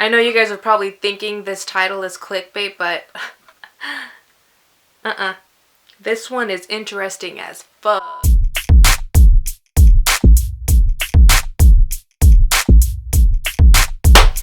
I know you guys are probably thinking this title is clickbait, but this one is interesting as fuck.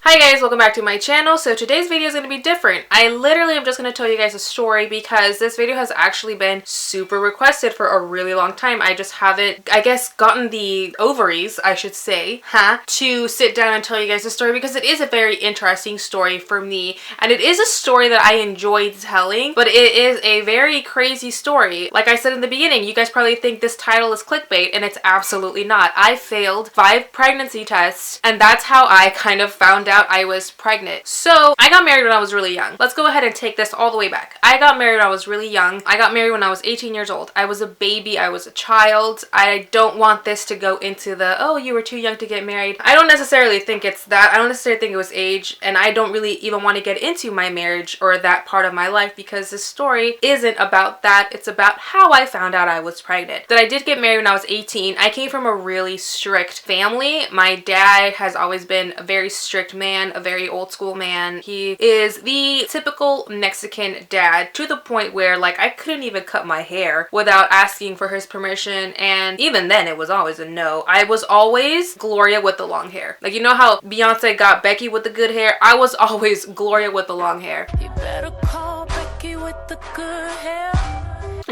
Hi guys, welcome back to my channel. So today's video is going to be different. I literally am just going to tell you guys a story because this video has actually been super requested for a really long time. I just haven't, I guess, gotten the ovaries, I should say, to sit down and tell you guys a story because it is a very interesting story for me. And it is a story that I enjoyed telling, but it is a very crazy story. Like I said in the beginning, you guys probably think this title is clickbait, and it's absolutely not. I failed 5 pregnancy tests, and that's how I kind of found out I was pregnant. So I got married when I was really young. Let's go ahead and take this all the way back. I got married when I was really young. I got married when I was 18 years old. I was a baby. I was a child. I don't want this to go into the, oh, you were too young to get married. I don't necessarily think it's that. I don't necessarily think it was age, and I don't really even want to get into my marriage or that part of my life because this story isn't about that. It's about how I found out I was pregnant. That I did get married when I was 18. I came from a really strict family. My dad has always been a very strict man, a very old school man. He is the typical Mexican dad, to the point where like I couldn't even cut my hair without asking for his permission, and even then it was always a no. I was always Gloria with the long hair. Like, you know how Beyonce got Becky with the good hair? I was always Gloria with the long hair. You better call Becky with the good hair.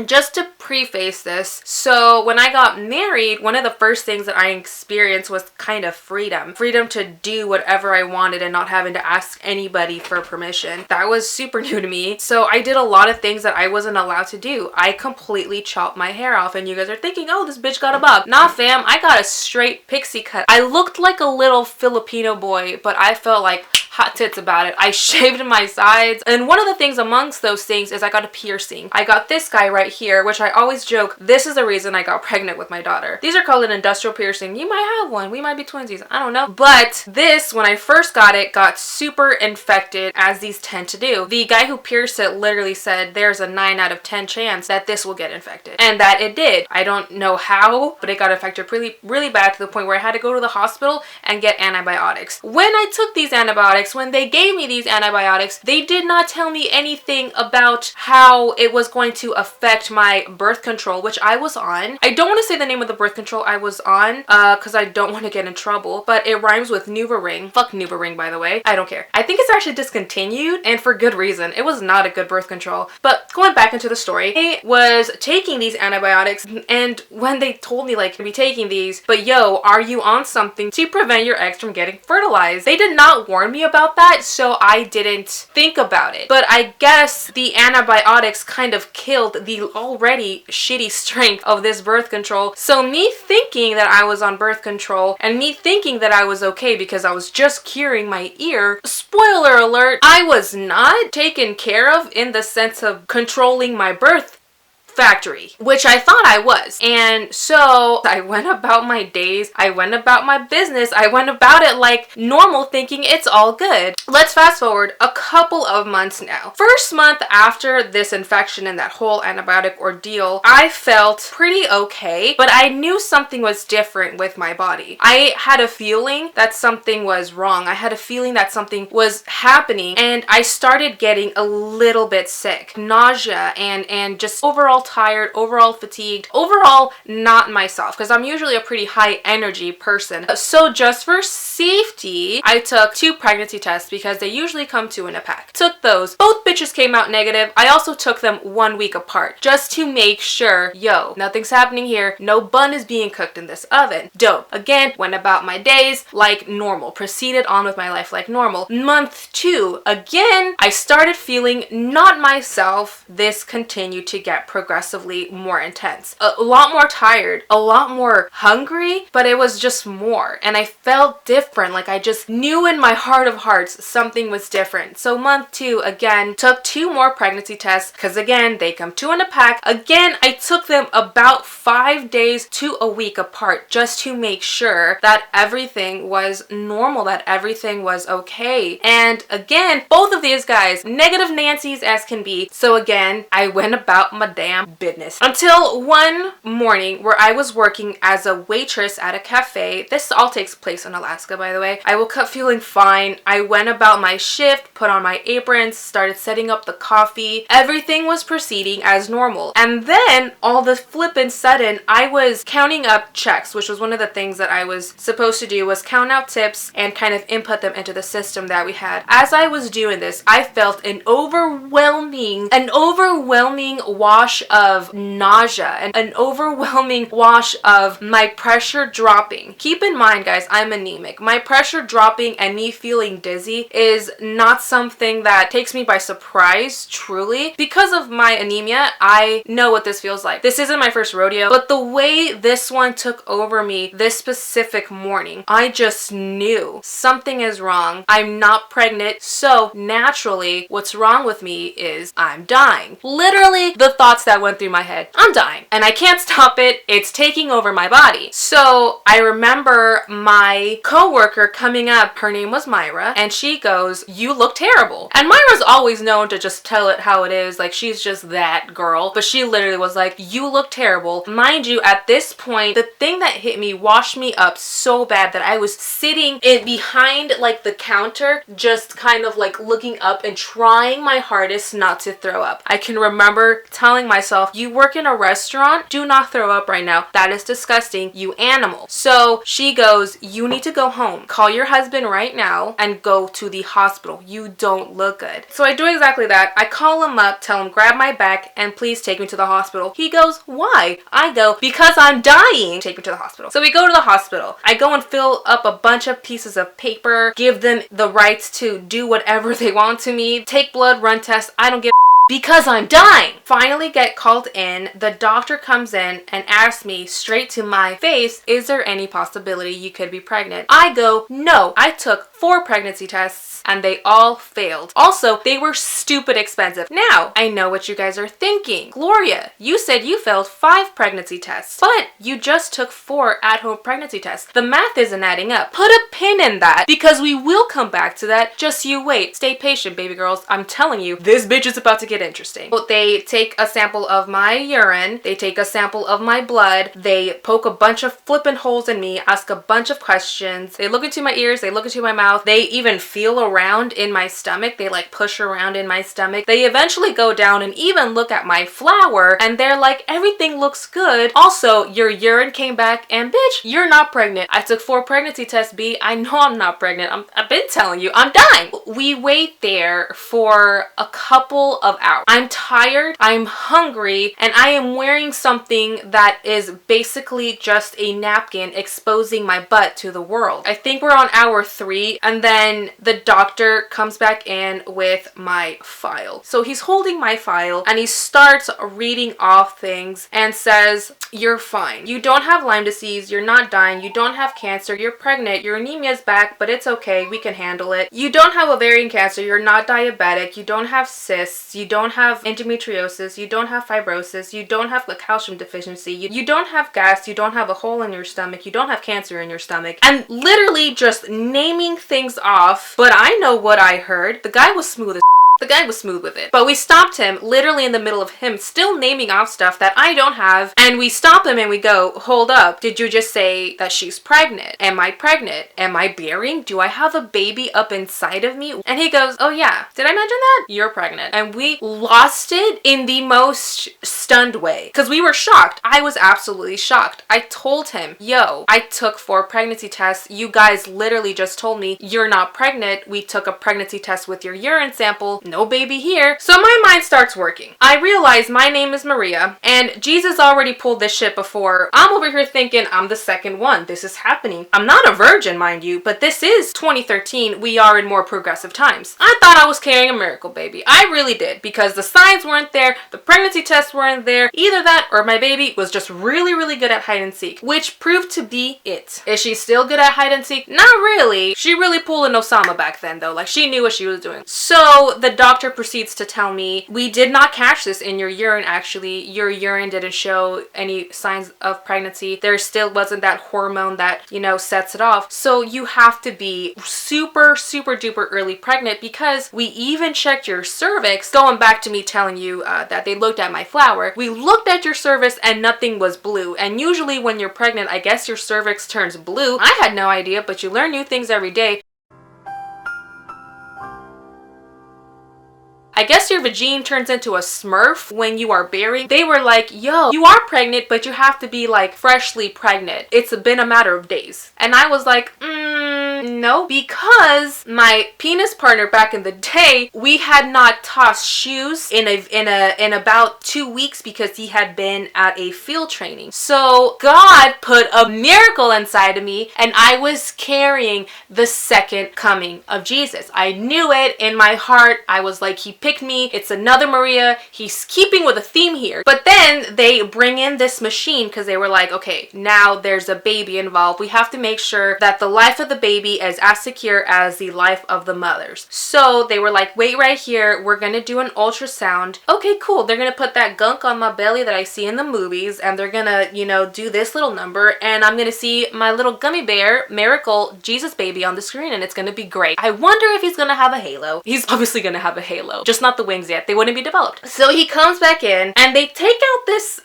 Just to preface this, so when I got married, one of the first things that I experienced was kind of freedom. Freedom to do whatever I wanted and not having to ask anybody for permission. That was super new to me. So I did a lot of things that I wasn't allowed to do. I completely chopped my hair off, and you guys are thinking, oh, this bitch got a bob. Nah, fam, I got a straight pixie cut. I looked like a little Filipino boy, but I felt like hot tits about it. I shaved my sides, and one of the things amongst those things is I got a piercing. I got this guy right here, which I always joke, this is the reason I got pregnant with my daughter. These are called an industrial piercing. You might have one. We might be twinsies. I don't know. But this, when I first got it, got super infected, as these tend to do. The guy who pierced it literally said there's a 9 out of 10 chance that this will get infected. And that it did. I don't know how, but it got infected really bad, to the point where I had to go to the hospital and get antibiotics. When I took these antibiotics, when they gave me these antibiotics, they did not tell me anything about how it was going to affect my birth control, which I was on. I don't want to say the name of the birth control I was on because I don't want to get in trouble, but it rhymes with NuvaRing. Fuck NuvaRing, by the way. I don't care. I think it's actually discontinued, and for good reason. It was not a good birth control. But going back into the story, I was taking these antibiotics, and when they told me like to be taking these, but yo, are you on something to prevent your eggs from getting fertilized? They did not warn me about that, so I didn't think about it. But I guess the antibiotics kind of killed the already shitty strength of this birth control. So me thinking that I was on birth control, and me thinking that I was okay because I was just curing my ear, spoiler alert, I was not taken care of in the sense of controlling my birth factory, which I thought I was. And so I went about my days, I went about my business, I went about it like normal, thinking it's all good. Let's fast forward a couple of months now. First month after this infection and that whole antibiotic ordeal, I felt pretty okay, but I knew something was different with my body. I had a feeling that something was wrong. I had a feeling that something was happening, and I started getting a little bit sick. Nausea and just overall tired, overall fatigued, overall not myself, because I'm usually a pretty high energy person. So just for safety, I took 2 pregnancy tests because they usually come 2 in a pack. Took those. Both bitches came out negative. I also took them 1 week apart just to make sure, yo, nothing's happening here. No bun is being cooked in this oven. Dope. Again, went about my days like normal. Proceeded on with my life like normal. Month 2, again, I started feeling not myself. This continued to get progressively more intense. A lot more tired, a lot more hungry, but it was just more. And I felt different. Like I just knew in my heart of hearts something was different. So month 2, again, took 2 more pregnancy tests because again, they come 2 in a pack. Again, I took them about 5 days to a week apart just to make sure that everything was normal, that everything was okay. And again, both of these guys, negative Nancy's as can be. So again, I went about my damn business. Until one morning where I was working as a waitress at a cafe. This all takes place in Alaska, by the way. I woke up feeling fine. I went about my shift, put on my aprons, started setting up the coffee. Everything was proceeding as normal. And then all the flippin' sudden, I was counting up checks, which was one of the things that I was supposed to do, was count out tips and kind of input them into the system that we had. As I was doing this, I felt an overwhelming wash of nausea and an overwhelming wash of my pressure dropping. Keep in mind, guys, I'm anemic. My pressure dropping and me feeling dizzy is not something that takes me by surprise, truly. Because of my anemia, I know what this feels like. This isn't my first rodeo, but the way this one took over me this specific morning, I just knew something is wrong. I'm not pregnant, so naturally, what's wrong with me is I'm dying. Literally, the thoughts that went through my head, I'm dying, and I can't stop it. It's taking over my body. So I remember my coworker coming up, her name was Myra, and she goes, "You look terrible." And Myra's always known to just tell it how it is, like she's just that girl, but she literally was like, "You look terrible." Mind you, at this point, the thing that hit me washed me up so bad that I was sitting in behind like the counter, just kind of like looking up and trying my hardest not to throw up. I can remember telling myself, "You work in a restaurant, do not throw up right now. That is disgusting, you animal." So she goes, "You need to go home. Call your husband right now and go to the hospital. You don't look good." So I do exactly that. I call him up, tell him, "Grab my bag and please take me to the hospital." He goes, "Why?" I go, "Because I'm dying. Take me to the hospital." So we go to the hospital. I go and fill up a bunch of pieces of paper, give them the rights to do whatever they want to me, take blood, run tests. I don't give because I'm dying. Finally get called in. The doctor comes in and asks me straight to my face, "Is there any possibility you could be pregnant?" I go, "No." I took 4 pregnancy tests and they all failed. Also, they were stupid expensive. Now, I know what you guys are thinking. "Gloria, you said you failed 5 pregnancy tests, but you just took 4 at-home pregnancy tests. The math isn't adding up." Put a pin in that because we will come back to that. Just you wait. Stay patient, baby girls. I'm telling you, this bitch is about to get interesting. They take a sample of my urine, they take a sample of my blood, they poke a bunch of flippin' holes in me, ask a bunch of questions, they look into my ears, they look into my mouth, they even feel around in my stomach, they like push around in my stomach, they eventually go down and even look at my flour and they're like, "Everything looks good. Also, your urine came back and bitch, you're not pregnant." I took 4 pregnancy tests, B. I know I'm not pregnant. I've been telling you, I'm dying. We wait there for a couple of hours. I'm tired, I'm hungry, and I am wearing something that is basically just a napkin exposing my butt to the world. I think we're on hour 3, and then the doctor comes back in with my file. So he's holding my file and he starts reading off things and says, "You're fine. You don't have Lyme disease, you're not dying, you don't have cancer, you're pregnant, your anemia's back, but it's okay, we can handle it. You don't have ovarian cancer, you're not diabetic, you don't have cysts, you don't have endometriosis, you don't have fibrosis, you don't have a calcium deficiency, you don't have gas, you don't have a hole in your stomach, you don't have cancer in your stomach." And literally just naming things off. But I know what I heard. The guy was smooth as The guy was smooth with it. But we stopped him literally in the middle of him still naming off stuff that I don't have. And we stop him and we go, "Hold up. Did you just say that she's pregnant? Am I pregnant? Am I bearing? Do I have a baby up inside of me?" And he goes, "Oh yeah. Did I mention that? You're pregnant." And we lost it in the most stunned way. Because we were shocked. I was absolutely shocked. I told him, "Yo, I took 4 pregnancy tests. You guys literally just told me you're not pregnant. We took a pregnancy test with your urine sample. No baby here." So my mind starts working. I realize my name is Maria and Jesus already pulled this shit before. I'm over here thinking I'm the second one. This is happening. I'm not a virgin, mind you, but this is 2013. We are in more progressive times. I thought I was carrying a miracle baby. I really did, because the signs weren't there. The pregnancy tests weren't there. Either that or my baby was just really, really good at hide and seek, which proved to be it. Is she still good at hide and seek? Not really. She really pulled an Osama back then though. Like she knew what she was doing. So the doctor proceeds to tell me, we did not catch this in your urine. Actually, your urine didn't show any signs of pregnancy. There still wasn't that hormone that, you know, sets it off. So you have to be super duper early pregnant, because we even checked your cervix. Going back to me telling you that they looked at my flower, we looked at your cervix and nothing was blue. And usually when you're pregnant, I guess your cervix turns blue. I had no idea, but you learn new things every day. I guess your vagine turns into a smurf when you are bearing. They were like, yo, you are pregnant, but you have to be like freshly pregnant. It's been a matter of days. And I was like, no, because my penis partner back in the day, we had not tossed shoes in about 2 weeks because he had been at a field training. So God put a miracle inside of me, and I was carrying the second coming of Jesus. I knew it in my heart. I was like, he picked me. It's another Maria. He's keeping with a theme here. But then they bring in this machine because they were like, okay, now there's a baby involved. We have to make sure that the life of the baby is as secure as the life of the mothers. So they were like, wait right here. We're going to do an ultrasound. Okay, cool. They're going to put that gunk on my belly that I see in the movies, and they're going to, you know, do this little number, and I'm going to see my little gummy bear, miracle Jesus baby on the screen, and it's going to be great. I wonder if he's going to have a halo. He's obviously going to have a halo, just not the wings yet. They wouldn't be developed. So he comes back in, and they take out this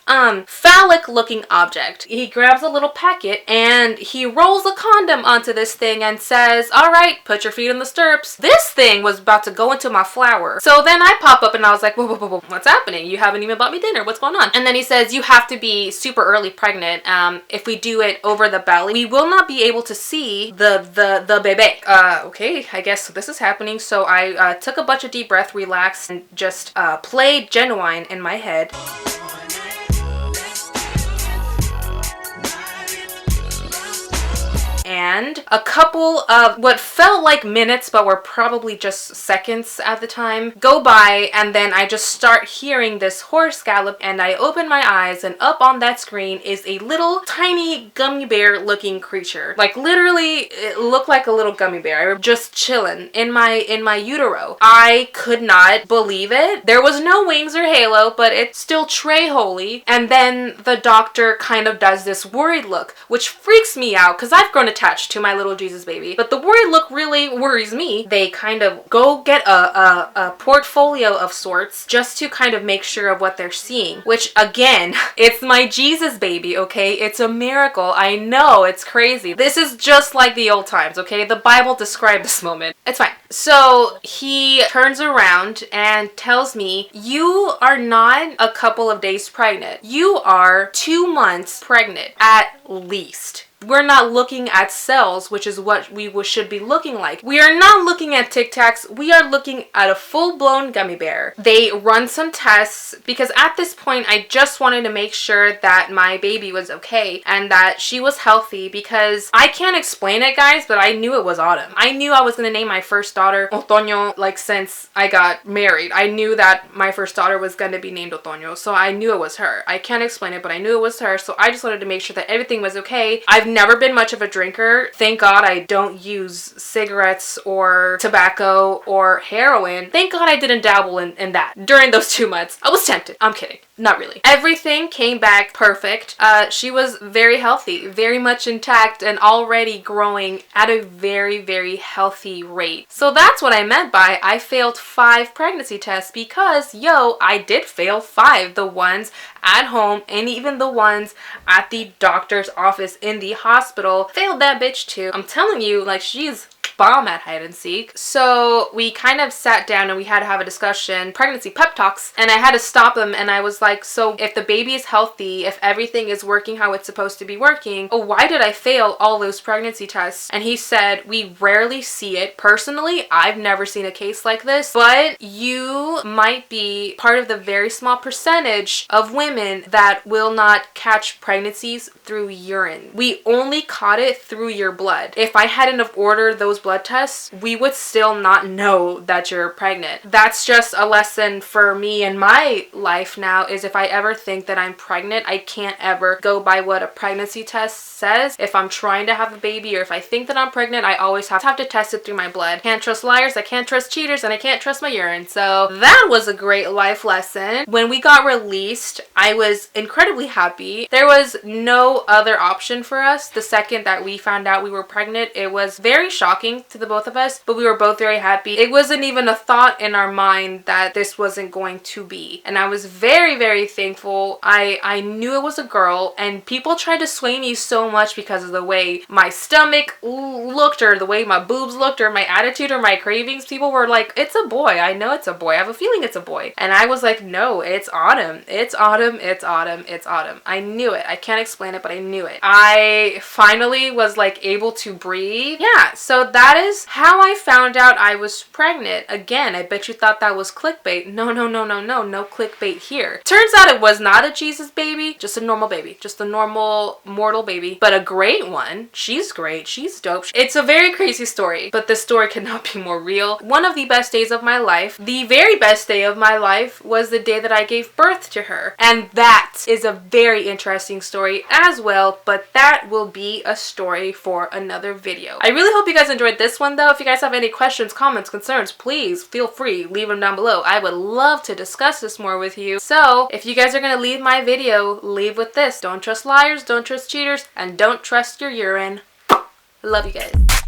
phallic looking object. He grabs a little packet and he rolls a condom onto this thing and says, all right, put your feet in the stirrups. This thing was about to go into my flower. So then I pop up and I was like, whoa, what's happening? You haven't even bought me dinner. What's going on? And then he says, you have to be super early pregnant. If we do it over the belly, we will not be able to see the baby. Okay, I guess this is happening. So I took a bunch of deep breath, relaxed, and just played Genuine in my head. And a couple of what felt like minutes but were probably just seconds at the time go by, and then I just start hearing this horse gallop, and I open my eyes, and up on that screen is a little tiny gummy bear looking creature. Like literally it looked like a little gummy bear just chilling in my utero. I could not believe it. There was no wings or halo, but it's still tray holy. And then the doctor kind of does this worried look, which freaks me out because I've grown attached to my little Jesus baby, but the worried look really worries me. They kind of go get a portfolio of sorts just to kind of make sure of what they're seeing, which again, it's my Jesus baby, okay? It's a miracle. I know, it's crazy. This is just like the old times, okay? The Bible described this moment. It's fine. So he turns around and tells me, you are not a couple of days pregnant. You are 2 months pregnant at least. We're not looking at cells, which is what we should be looking like. We are not looking at Tic Tacs. We are looking at a full-blown gummy bear. They run some tests because at this point, I just wanted to make sure that my baby was okay and that she was healthy, because I can't explain it, guys, but I knew it was autumn. I knew I was going to name my first daughter Otoño, like, since I got married. I knew that my first daughter was going to be named Otoño, so I knew it was her. I can't explain it, but I knew it was her, so I just wanted to make sure that everything was okay. I've never been much of a drinker. Thank God I don't use cigarettes or tobacco or heroin. Thank God I didn't dabble in that during those 2 months. I was tempted. I'm kidding. Not really. Everything came back perfect. She was very healthy, very much intact, and already growing at a very healthy rate. So that's what I meant by I failed 5 pregnancy tests, because yo, I did fail 5. The ones at home and even the ones at the doctor's office in the hospital. Failed that bitch too. I'm telling you, like, she's bomb at hide and seek. So we kind of sat down and we had to have a discussion, pregnancy pep talks, and I had to stop him, and I was like, so if the baby is healthy, if everything is working how it's supposed to be working, why did I fail all those pregnancy tests? And he said, we rarely see it. Personally, I've never seen a case like this, but you might be part of the very small percentage of women that will not catch pregnancies through urine. We only caught it through your blood. If I hadn't have ordered those blood tests, we would still not know that you're pregnant. That's just a lesson for me in my life now, is if I ever think that I'm pregnant, I can't ever go by what a pregnancy test says. If I'm trying to have a baby, or if I think that I'm pregnant, I always have to test it through my blood. Can't trust liars, I can't trust cheaters, and I can't trust my urine. So that was a great life lesson. When we got released, I was incredibly happy. There was no other option for us. The second that we found out we were pregnant, it was very shocking to the both of us, but we were both very happy. It wasn't even a thought in our mind that this wasn't going to be. And I was very, very thankful. I knew it was a girl, and people tried to sway me so much because of the way my stomach looked, or the way my boobs looked, or my attitude, or my cravings. People were like, it's a boy. I know it's a boy. I have a feeling it's a boy. And I was like, no, it's autumn. It's autumn. It's autumn. It's autumn. I knew it. I can't explain it, but I knew it. I finally was like able to breathe. Yeah, so that is how I found out I was pregnant. Again, I bet you thought that was clickbait. No, no, no, no, no. No clickbait here. Turns out it was not a Jesus baby, just a normal baby. Just a normal mortal baby, but a great one. She's great. She's dope. It's a very crazy story, but this story cannot be more real. One of the best days of my life, the very best day of my life, was the day that I gave birth to her. And that is a very interesting story as well, but that will be a story for another video. I really hope you guys enjoyed this one though. If you guys have any questions, comments, concerns, please feel free, leave them down below. I would love to discuss this more with you. So if you guys are gonna leave my video, leave with this: don't trust liars, don't trust cheaters, and don't trust your urine. Love you guys.